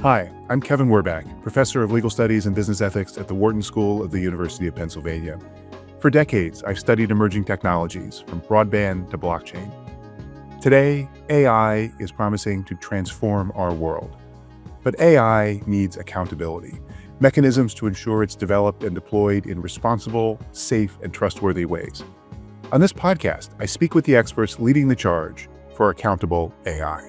Hi, I'm Kevin Werbach, professor of legal studies and business ethics at the Wharton School of the University of Pennsylvania. For decades, I've studied emerging technologies, from broadband to blockchain. Today, AI is promising to transform our world. But AI needs accountability, mechanisms to ensure it's developed and deployed in responsible, safe, and trustworthy ways. On this podcast, I speak with the experts leading the charge for accountable AI.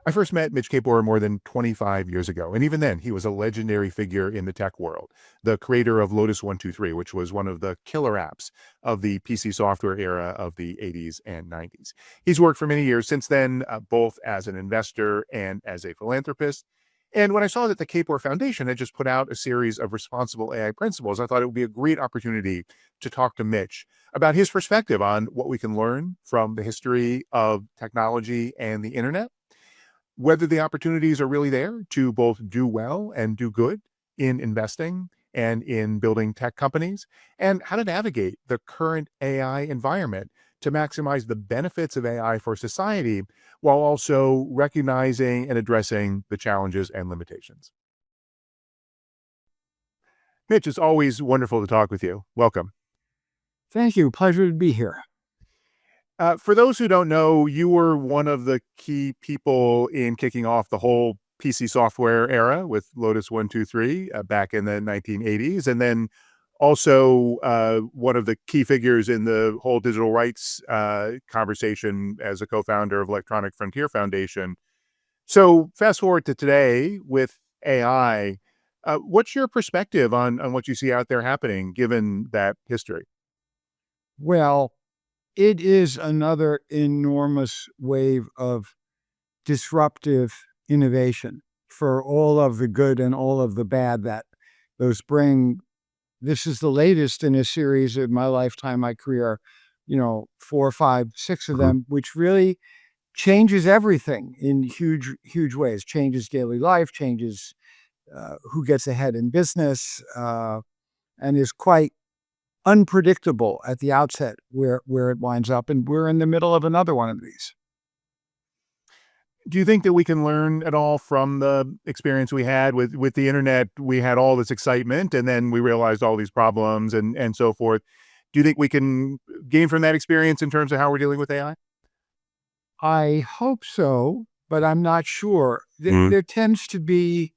I first met Mitch Kapor more than 25 years ago, and even then, he was a legendary figure in the tech world, the creator of Lotus 123, which was one of the killer apps of the PC software era of the 80s and 90s. He's worked for many years since then, both as an investor and as a philanthropist. And when I saw that the Kapor Foundation had just put out a series of responsible AI principles, I thought it would be a great opportunity to talk to Mitch about his perspective on what we can learn from the history of technology and the internet, whether the opportunities are really there to both do well and do good in investing and in building tech companies, and how to navigate the current AI environment to maximize the benefits of AI for society while also recognizing and addressing the challenges and limitations. Mitch, it's always wonderful to talk with you. Welcome. Thank you. Pleasure to be here. For those who don't know, you were one of the key people in kicking off the whole PC software era with Lotus 123 back in the 1980s, and then also one of the key figures in the whole digital rights conversation as a co-founder of Electronic Frontier Foundation. So fast forward to today with AI, what's your perspective on what you see out there happening given that history? Well, it is another enormous wave of disruptive innovation for all of the good and all of the bad that those bring. This is the latest in a series of my lifetime, my career, 4, 5, 6 of them, which really changes everything in huge, huge ways, changes daily life, changes who gets ahead in business, and is quite unpredictable at the outset where it winds up. And we're in the middle of another one of these. Do you think that we can learn at all from the experience we had with the internet? We had all this excitement and then we realized all these problems and so forth. Do you think we can gain from that experience in terms of how we're dealing with AI? I hope so, but I'm not sure. There tends to be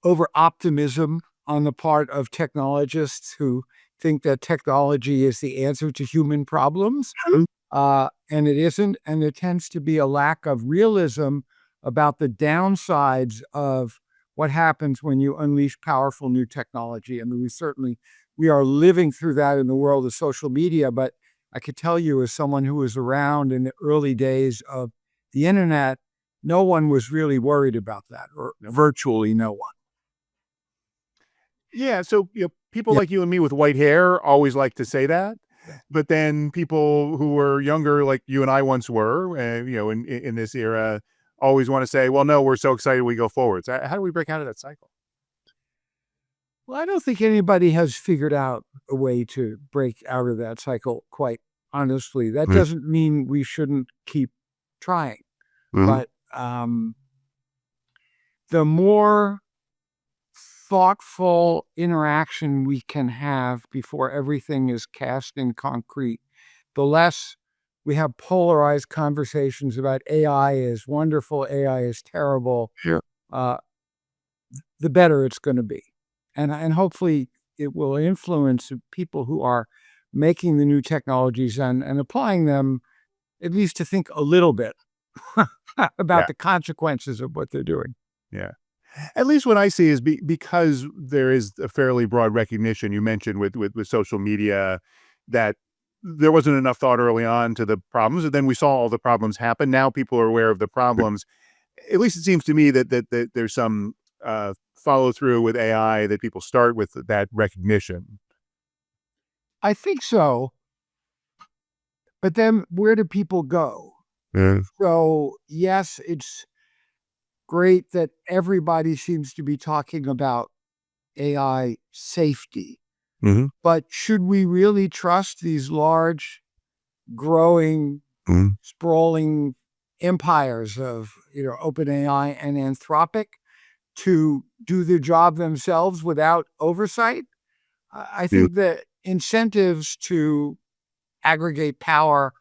over optimism on the part of technologists who think that technology is the answer to human problems. And it isn't. And there tends to be a lack of realism about the downsides of what happens when you unleash powerful new technology. I mean, we are living through that in the world of social media, but I could tell you, as someone who was around in the early days of the internet, no one was really worried about that, or virtually no one. Yeah, so people like you and me with white hair always like to say that, but then people who were younger, like you and I once were, in this era, always want to say, "Well, no, we're so excited we go forward." So how do we break out of that cycle? Well, I don't think anybody has figured out a way to break out of that cycle, quite honestly. That doesn't mean we shouldn't keep trying, but the more thoughtful interaction we can have before everything is cast in concrete, the less we have polarized conversations about AI is wonderful, AI is terrible, the better it's going to be. And hopefully it will influence people who are making the new technologies and applying them, at least to think a little bit about the consequences of what they're doing. Yeah. At least what I see is because there is a fairly broad recognition, you mentioned with social media, that there wasn't enough thought early on to the problems, and then we saw all the problems happen. Now people are aware of the problems. At least it seems to me that there's some follow through with AI, that people start with that recognition. I think so. But then where do people go? So yes, it's great that everybody seems to be talking about AI safety. But should we really trust these large, growing, sprawling empires of, OpenAI and Anthropic to do their job themselves without oversight. I think the incentives to aggregate power,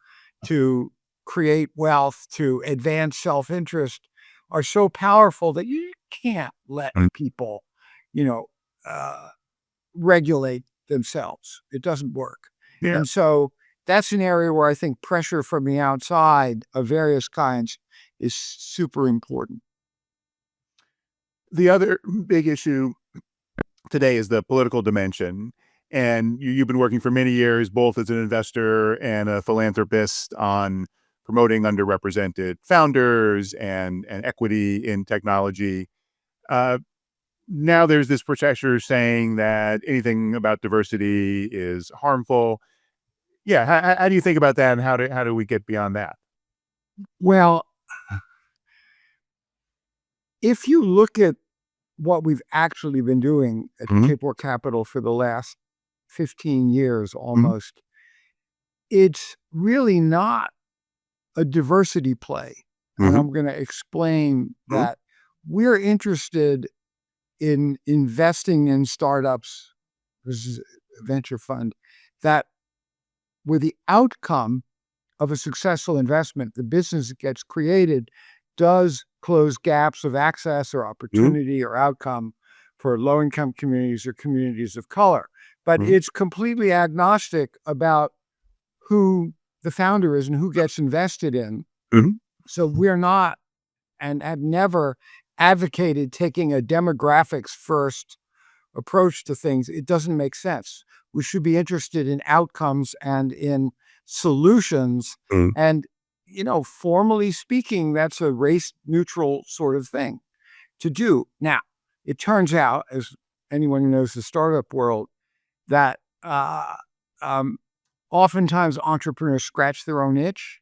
to create wealth, to advance self-interest are so powerful that you can't let people, regulate themselves. It doesn't work. Yeah. And so that's an area where I think pressure from the outside of various kinds is super important. The other big issue today is the political dimension. And you've been working for many years, both as an investor and a philanthropist, on promoting underrepresented founders and equity in technology. Uh, Now there's this pressure saying that anything about diversity is harmful. Yeah, how do you think about that, and how do we get beyond that? Well, if you look at what we've actually been doing at Mhm, Kapor Capital for the last 15 years mhm, almost, it's really not a diversity play. And mhm, I'm going to explain mhm, that we're interested in investing in startups, this is a venture fund, that where the outcome of a successful investment, the business that gets created, does close gaps of access or mhm, opportunity or outcome for low-income communities or communities of color. But mhm, it's completely agnostic about who the founder is and who gets invested in. mhm, So we're not and have never advocated taking a demographics first approach to things. It doesn't make sense. We should be interested in outcomes and in solutions. mhm, And, formally speaking, that's a race neutral sort of thing to do. Now, it turns out, as anyone who knows the startup world, that um, oftentimes entrepreneurs scratch their own itch.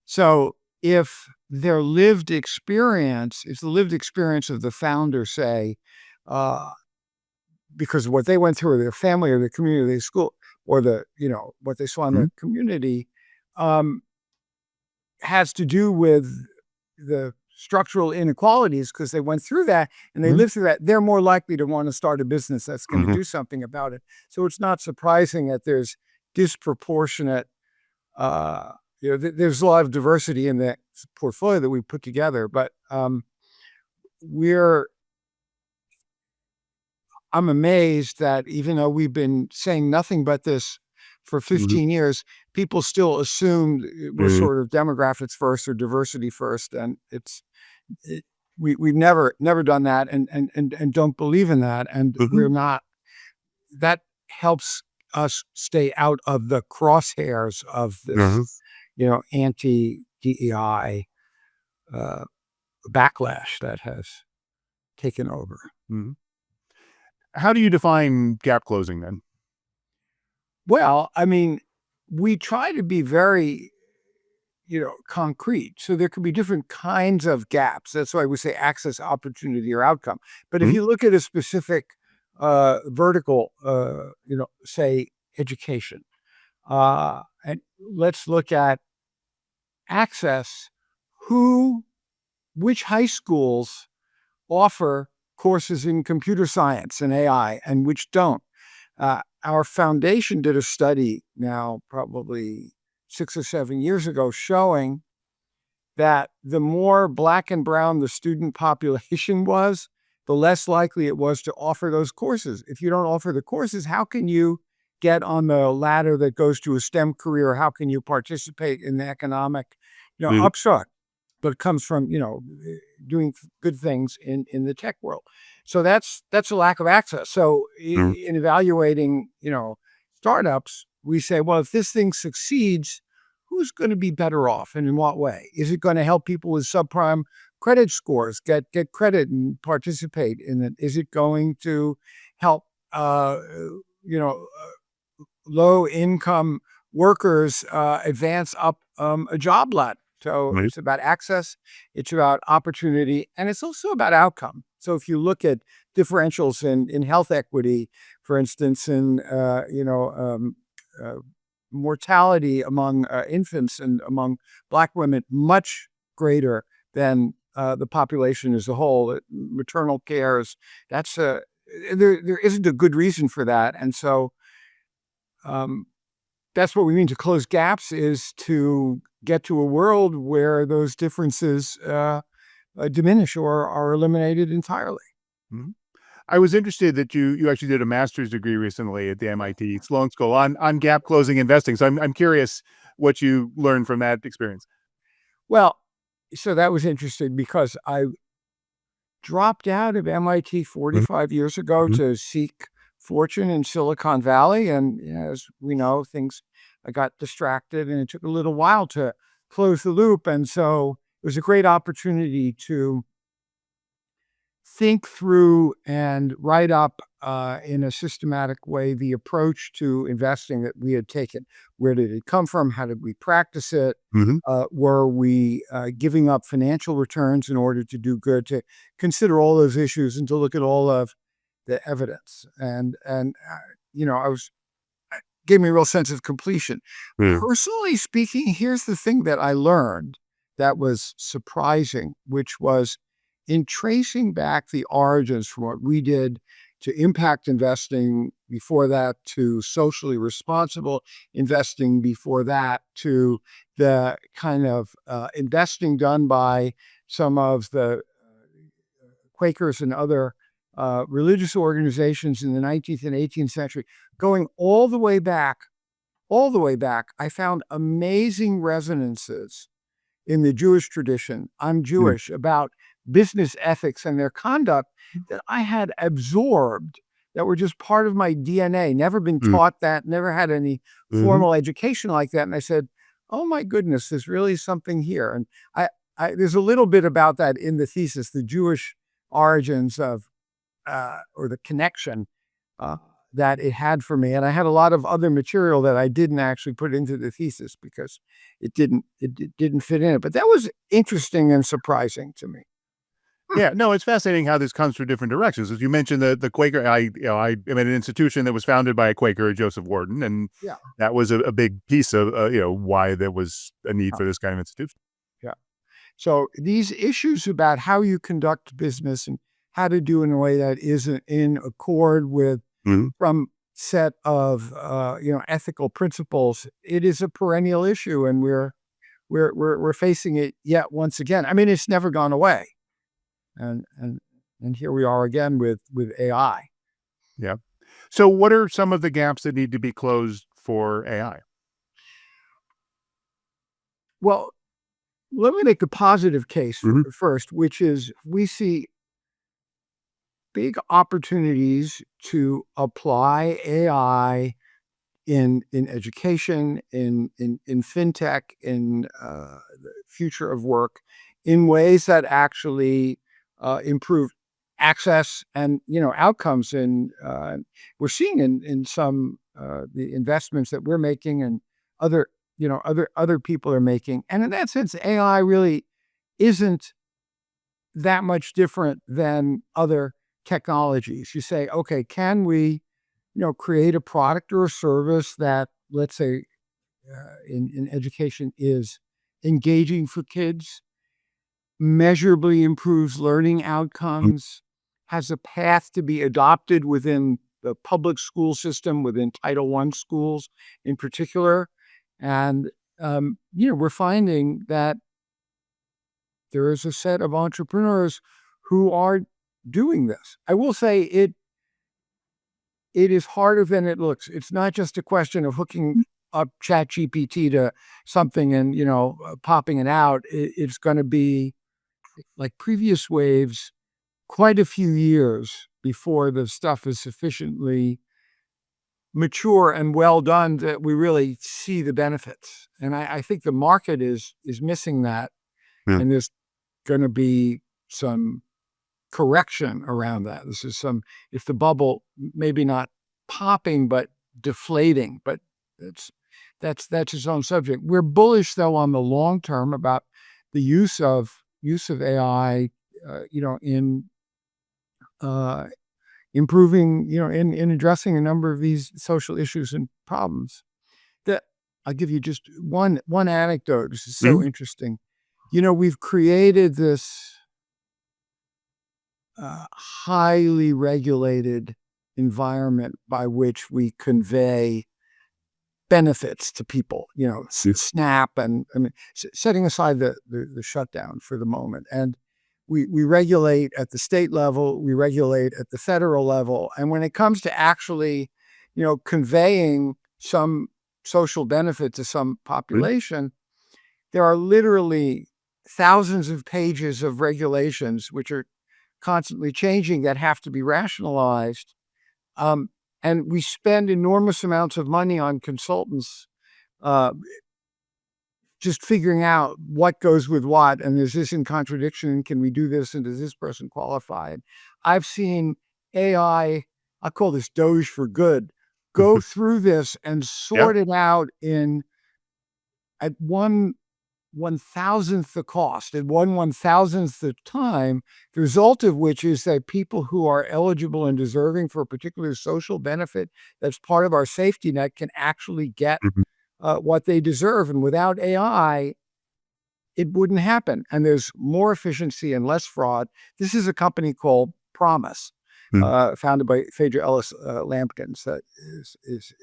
So if their lived experience, it's the lived experience of the founder, say, uh, because of what they went through, or their family, or the community, or the school, or what they saw in mhm, the community, um, has to do with the structural inequalities because they went through that and they mhm, lived through that. They're more likely to want to start a business that's going to mhm, do something about it. So it's not surprising that there's disproportionate. There's a lot of diversity in the portfolio that we put together, but we're I'm amazed that even though we've been saying nothing but this for mhm, 15 years, people still assume we're mhm, sort of demographics first or diversity first, and it, we've never done that, and don't believe in that, and mhm, we're not. That helps us stay out of the crosshairs of this, mhm, anti DEI uh, backlash that has taken over. mhm. How do you define gap closing then? Well, I mean, we try to be very, concrete. So there could be different kinds of gaps. That's why we say access, opportunity, or outcome. But if Mhm, you look at a specific vertical, say education, and let's look at access. Which high schools offer courses in computer science and AI, and which don't? Our foundation did a study now, probably 6 or 7 years ago, showing that the more Black and brown the student population was, the less likely it was to offer those courses. If you don't offer the courses, how can you get on the ladder that goes to a STEM career? How can you participate in the economic, mhm, upshot that comes from, doing good things in the tech world? So that's a lack of access. So mhm, in evaluating, startups, we say, well, if this thing succeeds, who's going to be better off and in what way? Is it going to help people with subprime credit scores get credit and participate in it? Is it going to help you know low income workers advance up a job ladder? So right, it's about access, it's about opportunity, and it's also about outcome. So if you look at differentials in health equity, for instance, in uh, mortality among infants and among Black women, much greater than the population as a whole. Maternal care is there isn't a good reason for that, and so that's what we mean to close gaps, is to get to a world where those differences diminish or are eliminated entirely. Mhm. I was interested that you actually did a master's degree recently at the MIT Sloan School on gap closing investing. So I'm curious what you learned from that experience. Well, so that was interesting because I dropped out of MIT Mhm, 45 years ago mhm, to seek fortune in Silicon Valley. And as we know, I got distracted and it took a little while to close the loop. And so it was a great opportunity to think through and write up in a systematic way the approach to investing that we had taken. Where did it come from? How did we practice it? mhm. Were we giving up financial returns in order to do good? To consider all those issues and to look at all of the evidence. I was gave me a real sense of completion. Mm, Personally speaking, here's the thing that I learned that was surprising, which was in tracing back the origins from what we did to impact investing, before that to socially responsible investing, before that to the kind of investing done by some of the Quakers and other religious organizations in the 19th and 18th century, going all the way back, I found amazing resonances in the Jewish tradition. I'm mm, Jewish, about business ethics and their conduct that I had absorbed, that were just part of my DNA, never been mm, taught that, never had any mhm. formal education like that. And I said, oh my goodness, there's really something here. And there's a little bit about that in the thesis, the Jewish origins of, or the connection uh, that it had for me. And I had a lot of other material that I didn't actually put into the thesis because it didn't fit in it. But that was interesting and surprising to me. Yeah, no, it's fascinating how this comes from different directions. As you mentioned, the Quaker, I am at an institution that was founded by a Quaker, Joseph Warden, and Yeah. that was a big piece of why there was a need Yeah. for this kind of institution. Yeah. So these issues about how you conduct business and how to do it in a way that is in accord with Mhm. from set of ethical principles, it is a perennial issue, and we're facing it yet once again. I mean, it's never gone away, and here we are again with AI. Yeah. So, what are some of the gaps that need to be closed for AI? Well, let me make a positive case Mhm, first, which is we see big opportunities to apply AI in education, in fintech, in the future of work, in ways that actually improve access and outcomes. And we're seeing in some the investments that we're making and other other people are making. And in that sense, AI really isn't that much different than other technologies. You say, okay, can we create a product or a service that, let's say, in education is engaging for kids, measurably improves learning mm, outcomes, has a path to be adopted within the public school system, within Title I schools in particular. And, we're finding that there is a set of entrepreneurs who are doing this. I will say it is harder than it looks. It's not just a question of hooking up ChatGPT to something and, popping it out. It's gonna be like previous waves, quite a few years before the stuff is sufficiently mature and well done that we really see the benefits. And I think the market is missing that, yeah, and there's gonna be some correction around that. This is if the bubble maybe not popping, but deflating, but that's that's its own subject. We're bullish though on the long term about the use of AI, in uh, improving, in addressing a number of these social issues and problems. That I'll give you just one anecdote. This is so mhm, interesting. We've created this highly regulated environment by which we convey benefits to people, SNAP, and I mean, setting aside the shutdown for the moment. And we regulate at the state level, we regulate at the federal level. And when it comes to actually, conveying some social benefit to some population, there are literally thousands of pages of regulations which are constantly changing that have to be rationalized. And we spend enormous amounts of money on consultants just figuring out what goes with what, and is this in contradiction? Can we do this? And does this person qualify? I've seen AI, I call this Doge for good, go through this and sort it out at 1/1000th the cost, at 1/1000th the time, the result of which is that people who are eligible and deserving for a particular social benefit that's part of our safety net can actually get what they deserve. And without AI, it wouldn't happen. And there's more efficiency and less fraud. This is a company called Promise, founded by Phaedra Ellis Lampkins. That is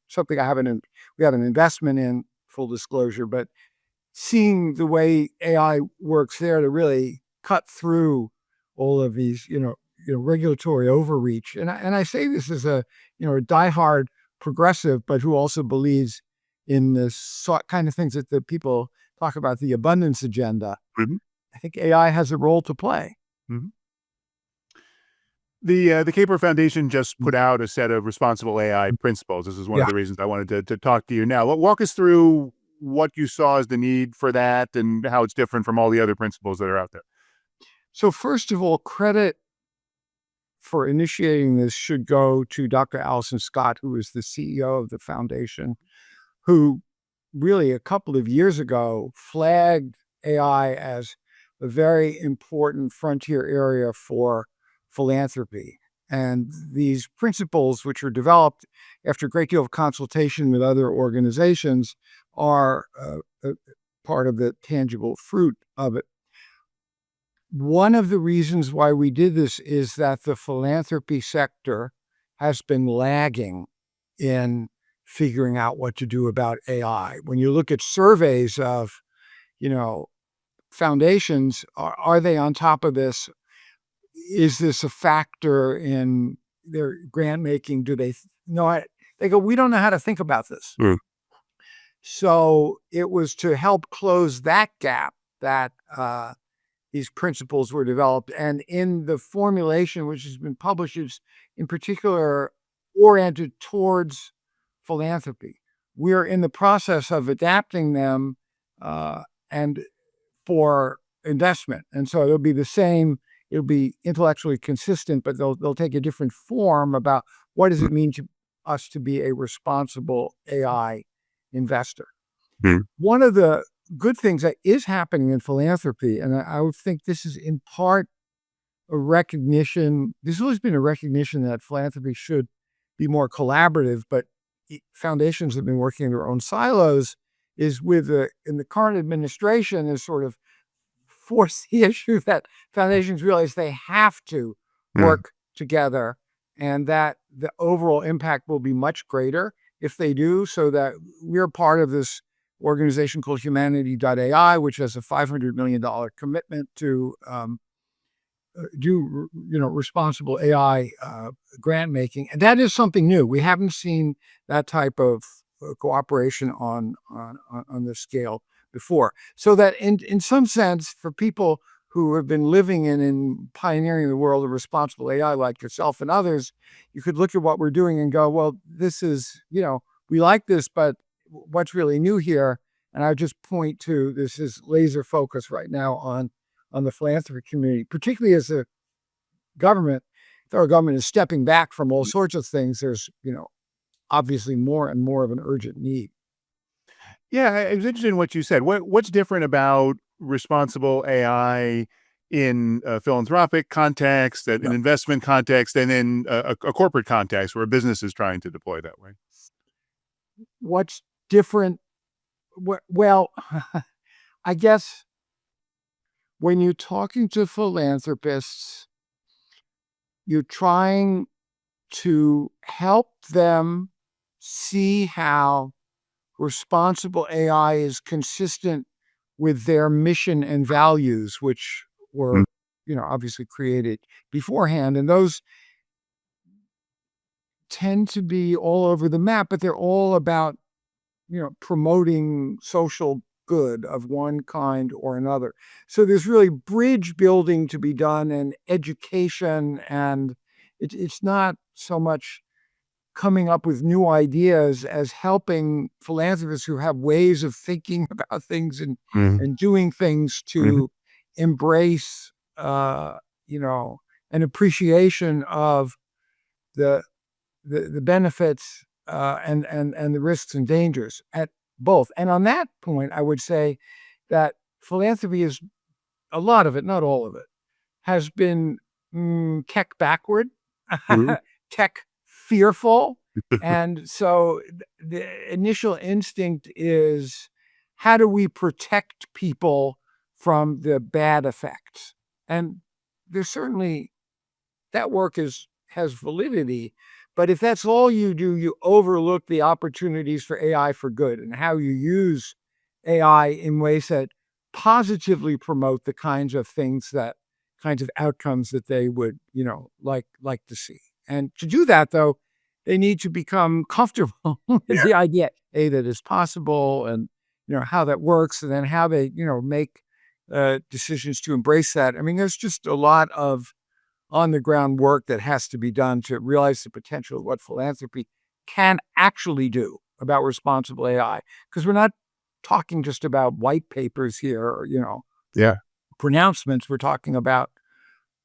something we have an investment in, full disclosure, but seeing the way AI works there to really cut through all of these, regulatory overreach. And I say this as a diehard progressive, but who also believes in this kind of things that the people talk about, the abundance agenda. I think AI has a role to play. The Kapor Foundation just put out a set of responsible AI principles. This is one of the reasons I wanted to talk to you now. Walk us through what you saw as the need for that and how it's different from all the other principles that are out there. So first of all, credit for initiating this should go to Dr. Allison Scott, who is the CEO of the foundation, who really a couple of years ago flagged AI as a very important frontier area for philanthropy. And these principles, which were developed after a great deal of consultation with other organizations, are part of the tangible fruit of it. One of the reasons why we did this is that the philanthropy sector has been lagging in figuring out what to do about AI. When you look at surveys of, foundations, are they on top of this? Is this a factor in their grant making? Do they know it? They go, we don't know how to think about this. So it was to help close that gap that these principles were developed. And in the formulation, which has been published, is in particular oriented towards philanthropy. We're in the process of adapting them and for investment. And so it'll be the same. It'll be intellectually consistent, but they'll take a different form about what does it mean to us to be a responsible AI investor. One of the good things that is happening in philanthropy, and I would think this is in part a recognition, there's always been a recognition that philanthropy should be more collaborative, but foundations have been working in their own silos, is in the current administration is sort of force the issue that foundations realize they have to work together, and that the overall impact will be much greater if they do, so that we're part of this organization called Humanity.ai, which has a $500 million commitment to do responsible AI grant making. And that is something new. We haven't seen that type of cooperation on this scale before. So that in some sense, for people who have been living in and pioneering the world of responsible AI like yourself and others, you could look at what we're doing and go, well, this is, we like this, but what's really new here? And I just point to this is laser focus right now on the philanthropy community, particularly as the federal government is stepping back from all sorts of things. There's, obviously more and more of an urgent need. Yeah, it was interesting what you said. What's different about responsible AI in a philanthropic context, an investment context, and in a corporate context where a business is trying to deploy that way? What's different? Well, I guess when you're talking to philanthropists, you're trying to help them see how responsible AI is consistent with their mission and values, which were, obviously created beforehand. And those tend to be all over the map, but they're all about, promoting social good of one kind or another. So there's really bridge building to be done and education, and it's not so much coming up with new ideas as helping philanthropists who have ways of thinking about things and doing things to embrace, an appreciation of the the benefits and the risks and dangers at both. And on that point, I would say that philanthropy is a lot of it, not all of it, has been tech backward, tech fearful. And so the initial instinct is, how do we protect people from the bad effects? And there's certainly, that work has validity. But if that's all you do, you overlook the opportunities for AI for good and how you use AI in ways that positively promote the kinds of outcomes that they would, like to see. And to do that, though, they need to become comfortable with the idea, that it's possible, and how that works, and then how they make decisions to embrace that. I mean, there's just a lot of on the ground work that has to be done to realize the potential of what philanthropy can actually do about responsible AI. Because we're not talking just about white papers here or, pronouncements. We're talking about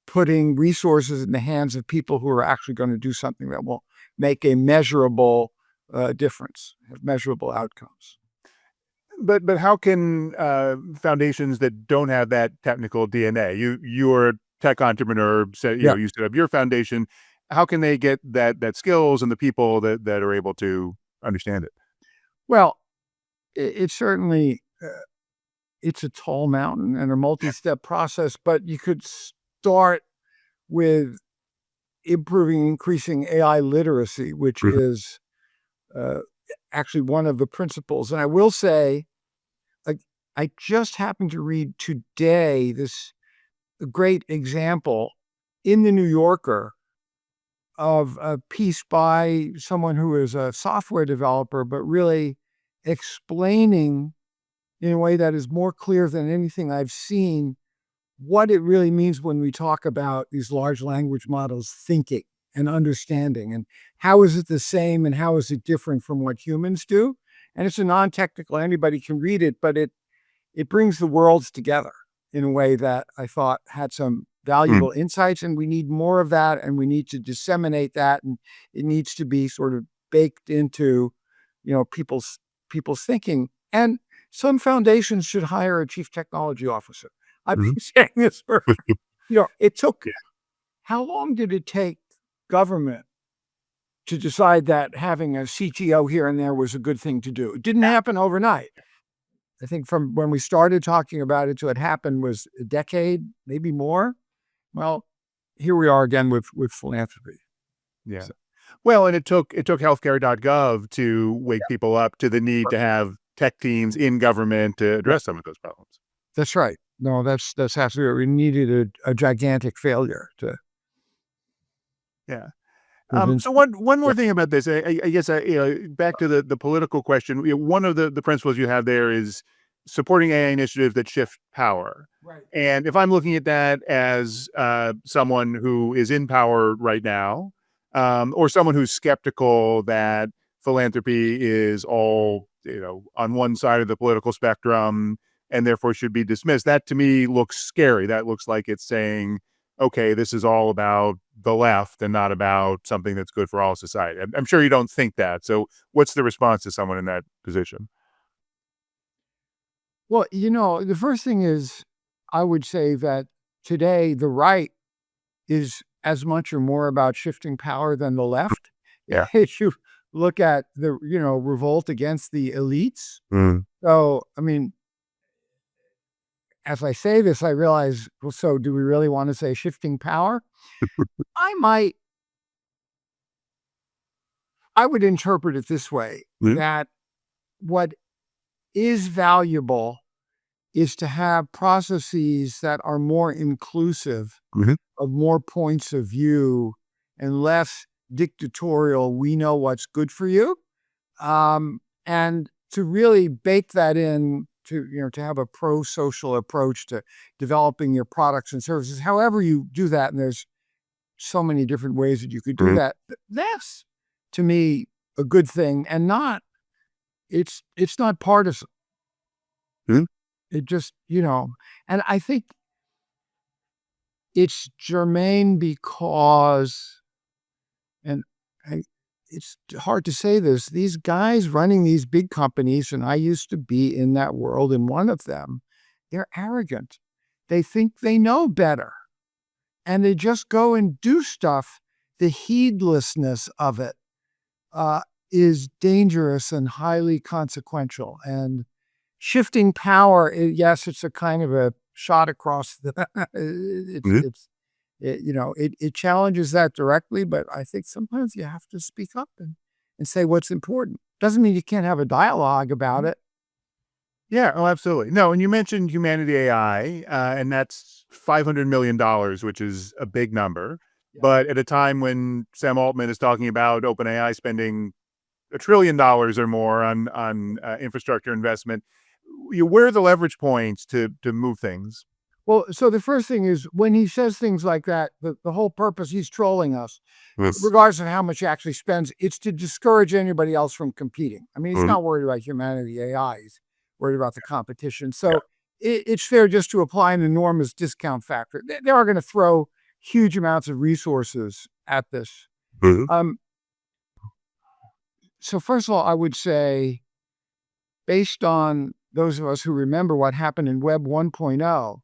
putting resources in the hands of people who are actually going to do something that will make a measurable difference, have measurable outcomes. But how can foundations that don't have that technical DNA, you're a tech entrepreneur, you set up your foundation, how can they get that skills and the people that are able to understand it? Well, it's certainly it's a tall mountain and a multi-step process, but you could start with increasing AI literacy, which is actually one of the principles. And I will say, I just happened to read today this great example in the New Yorker of a piece by someone who is a software developer, but really explaining in a way that is more clear than anything I've seen what it really means when we talk about these large language models thinking and understanding, and how is it the same and how is it different from what humans do. And it's a non-technical, anybody can read it, but it brings the worlds together in a way that I thought had some valuable insights, and we need more of that, and we need to disseminate that, and it needs to be sort of baked into, people's thinking. And some foundations should hire a chief technology officer. I've been saying this for, it took, how long did it take government to decide that having a CTO here and there was a good thing to do? It didn't happen overnight. I think from when we started talking about it to it happened was a decade, maybe more. Well, here we are again with philanthropy. Yeah. So, well, and it took healthcare.gov to wake people up to the need to have tech teams in government to address some of those problems. That's right. No, that's absolutely. We needed a gigantic failure to. Yeah. So one more thing about this, I guess, back to the political question. One of the principles you have there is supporting AI initiatives that shift power. Right. And if I'm looking at that as someone who is in power right now, or someone who's skeptical that philanthropy is all, on one side of the political spectrum and therefore should be dismissed, that to me looks scary. That looks like it's saying, okay, this is all about the left and not about something that's good for all society. I'm sure you don't think that. So what's the response to someone in that position? Well, the first thing is, I would say that today the right is as much or more about shifting power than the left. Yeah. If you look at the, revolt against the elites. So, I mean, as I say this, I realize, well, so do we really want to say shifting power? I would interpret it this way, Mhm. that what is valuable is to have processes that are more inclusive Mhm. of more points of view and less dictatorial. We know what's good for you. And to really bake that in to, to have a pro-social approach to developing your products and services, however you do that. And there's so many different ways that you could do Mhm. that. That's, to me, a good thing, and it's not partisan. Mhm. It just, and I think it's germane because, and I, it's hard to say this, these guys running these big companies, and I used to be in that world in one of them, they're arrogant. They think they know better, and they just go and do stuff. The heedlessness of it is dangerous and highly consequential. And shifting power, yes, it's a kind of a shot across the. Mhm. It challenges that directly, but I think sometimes you have to speak up and say what's important. Doesn't mean you can't have a dialogue about it. Yeah, oh, absolutely. No, and you mentioned Humanity AI, and that's $500 million, which is a big number. Yeah. But at a time when Sam Altman is talking about OpenAI spending $1 trillion or more on infrastructure investment, where are the leverage points to move things? Well, so the first thing is when he says things like that, the whole purpose, he's trolling us, Yes. regardless of how much he actually spends, it's to discourage anybody else from competing. I mean, he's Mhm. not worried about humanity AI, he's worried about the competition. Yeah. So it's fair just to apply an enormous discount factor. They are going to throw huge amounts of resources at this. Mhm. Um, so first of all, I would say, based on those of us who remember what happened in Web 1.0,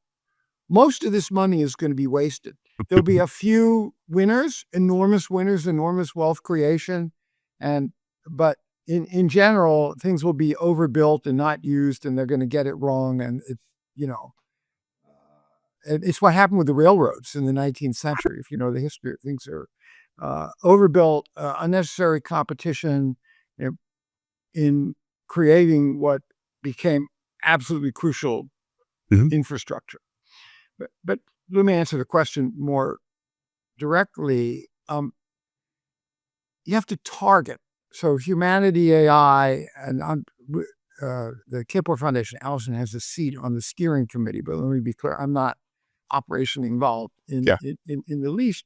most of this money is going to be wasted. There'll be a few winners, enormous wealth creation, and but in general, things will be overbuilt and not used, and they're going to get it wrong. And you know, it's what happened with the railroads in the 19th century. If you know the history, things are overbuilt, unnecessary competition, you know, in creating what became absolutely crucial Mhm. infrastructure. But let me answer the question more directly. You have to target. So Humanity AI and the Kapor Foundation, Allison has a seat on the steering committee. But let me be clear, I'm not operationally involved Yeah. in the least.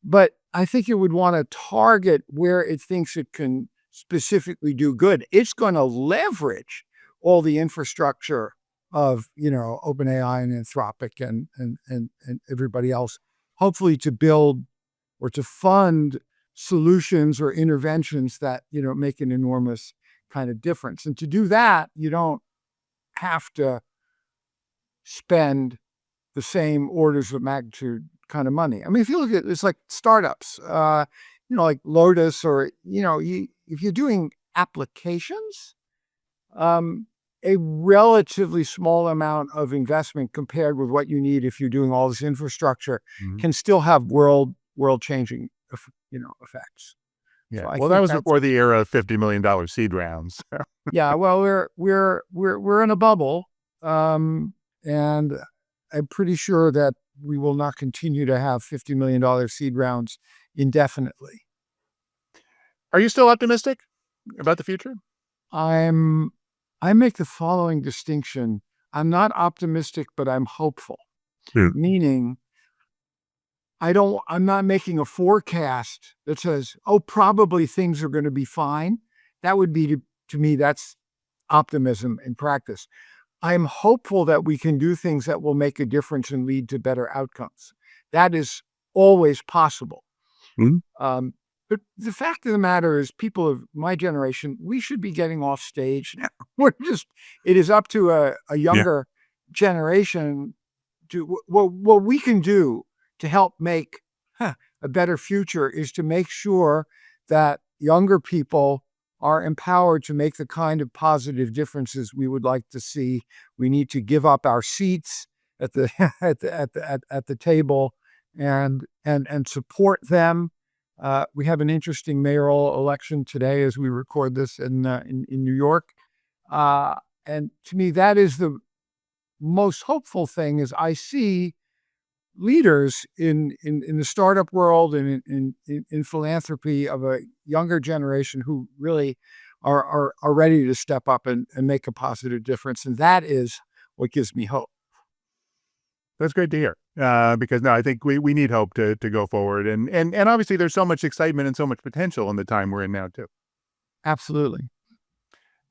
But I think it would want to target where it thinks it can specifically do good. It's going to leverage all the infrastructure of, OpenAI and Anthropic and everybody else, hopefully to build or to fund solutions or interventions that, make an enormous kind of difference. And to do that, you don't have to spend the same orders of magnitude kind of money. I mean, if you look at it's like startups, like Lotus, or if you're doing applications, um, a relatively small amount of investment compared with what you need if you're doing all this infrastructure Mhm. can still have world changing effects. So Yeah. I Well, that think was that's before the era of $50 million seed rounds. yeah. Well, we're in a bubble, and I'm pretty sure that we will not continue to have $50 million seed rounds indefinitely. Are you still optimistic about the future? I'm I make the following distinction. I'm not optimistic, but I'm hopeful. Hmm. Meaning I'm not making a forecast that says, oh, probably things are going to be fine. That would be to me, that's optimism in practice. I'm hopeful that we can do things that will make a difference and lead to better outcomes. That is always possible. Mhm. But the fact of the matter is, people of my generation, we should be getting off stage now. It is up to a Yeah. younger generation to what we can do to help make a better future is to make sure that younger people are empowered to make the kind of positive differences we would like to see. We need to give up our seats at the at the table and support them. We have an interesting mayoral election today as we record this in New York, and to me that is the most hopeful thing. Is I see leaders in the startup world and in philanthropy of a younger generation who really are ready to step up and make a positive difference. And that is what gives me hope. That's great to hear. Because no, I think we need hope to go forward. And obviously there's so much excitement and so much potential in the time we're in now too. Absolutely.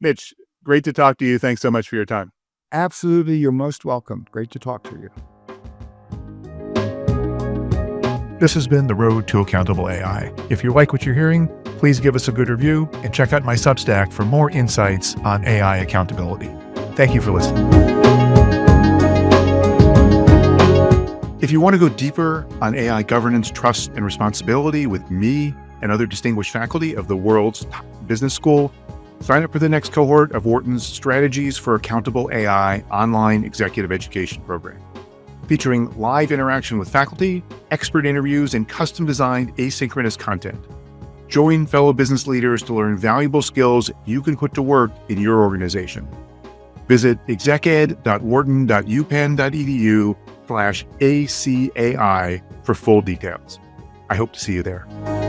Mitch, great to talk to you. Thanks so much for your time. Absolutely. You're most welcome. Great to talk to you. This has been The Road to Accountable AI. If you like what you're hearing, please give us a good review and check out my Substack for more insights on AI accountability. Thank you for listening. If you want to go deeper on AI governance, trust, and responsibility with me and other distinguished faculty of the world's top business school, sign up for the next cohort of Wharton's Strategies for Accountable AI online executive education program, featuring live interaction with faculty, expert interviews, and custom-designed asynchronous content. Join fellow business leaders to learn valuable skills you can put to work in your organization. Visit execed.wharton.upenn.edu/ACAI for full details. I hope to see you there.